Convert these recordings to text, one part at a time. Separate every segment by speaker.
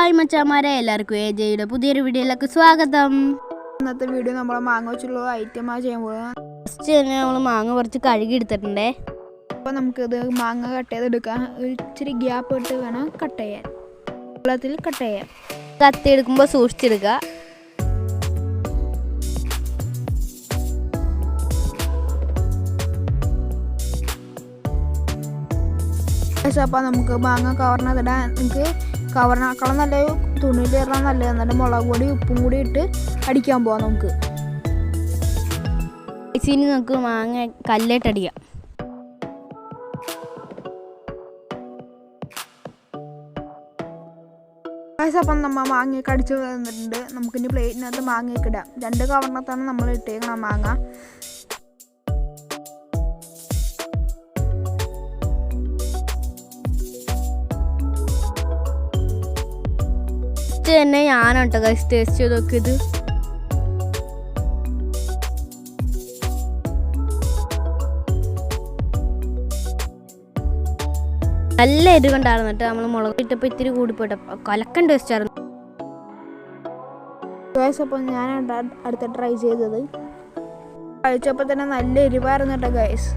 Speaker 1: Hi മച്ചാമാരെ, എല്ലാവർക്കും AJയുടെ പുതിയൊരു വീഡിയോയിലേക്ക് സ്വാഗതം.
Speaker 2: ഇന്നത്തെ വീഡിയോ നമ്മൾ മാങ്ങ വെച്ചുള്ള ഐറ്റമാണ് ചെയ്യാൻ പോകുന്നത്.
Speaker 1: ഫസ്റ്റ് തന്നെ നമ്മൾ മാങ്ങ കുറച്ച് കഴുകി എടുത്തിട്ടുണ്ടേ.
Speaker 2: അപ്പോൾ നമുക്കിത് മാങ്ങ കട്ട് ചെയ്തെടുക്കാം. ഒരു ഇച്ചിരി ഗ്യാപ്പ് ഇട്ട് വേണം കട്ട് ചെയ്യാൻ, വെള്ളത്തിൽ കട്ട് ചെയ്യാൻ.
Speaker 1: കത്തി എടുക്കുമ്പോൾ സൂക്ഷിച്ചെടുക്കുക.
Speaker 2: അപ്പോൾ നമുക്ക് മാങ്ങ കവറിനകത്തിടാൻ, നമുക്ക് കവറിനേക്കാളും നല്ല തുണിയിലിടാൻ നല്ലത്. എന്നിട്ട് മുളക് പൊടി ഉപ്പും കൂടി ഇട്ട് അടിക്കാൻ പോവാം. നമുക്ക്
Speaker 1: ഇനി നമുക്ക് മാങ്ങ കല്ലിട്ടടിക്കാം.
Speaker 2: അപ്പം നമ്മൾ മാങ്ങയൊക്കെ അടിച്ച് വന്നിട്ടുണ്ട്. നമുക്കിനി പ്ലേറ്റിനകത്ത് മാങ്ങയൊക്കെ ഇടാം. 2 കവറിനകത്താണ് നമ്മൾ ഇട്ടേക്കണം മാങ്ങ.
Speaker 1: തന്നെ ഞാനാട്ടോ ടേസ്റ്റ് ചെയ്ത് നോക്കിയത്. നല്ല എരിവുണ്ടായിരുന്നു കേട്ടോ. നമ്മൾ മുളക് ഇട്ടപ്പോൾ ഇത്തിരി കൂടിപ്പോട്ടെ, കലക്കൻ ടേസ്റ്റ് ആയിരുന്നു.
Speaker 2: അപ്പം ഞാൻ അടുത്ത ട്രൈ ചെയ്തത് കഴിച്ചപ്പോൾ തന്നെ നല്ല എരിവായിരുന്നു കേട്ടോ ഗൈസ്.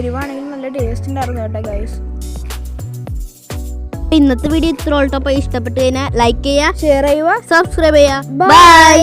Speaker 2: എരിവാണെങ്കിൽ നല്ല ടേസ്റ്റ് ഉണ്ടായിരുന്നു കേട്ടോ ഗൈസ്.
Speaker 1: ഇന്നത്തെ വീഡിയോ ഇത്ര ഇഷ്ടപ്പെട്ട് കഴിഞ്ഞാൽ ലൈക്ക് ചെയ്യുക,
Speaker 2: ഷെയർ ചെയ്യുക,
Speaker 1: സബ്സ്ക്രൈബ് ചെയ്യുക. ബൈ.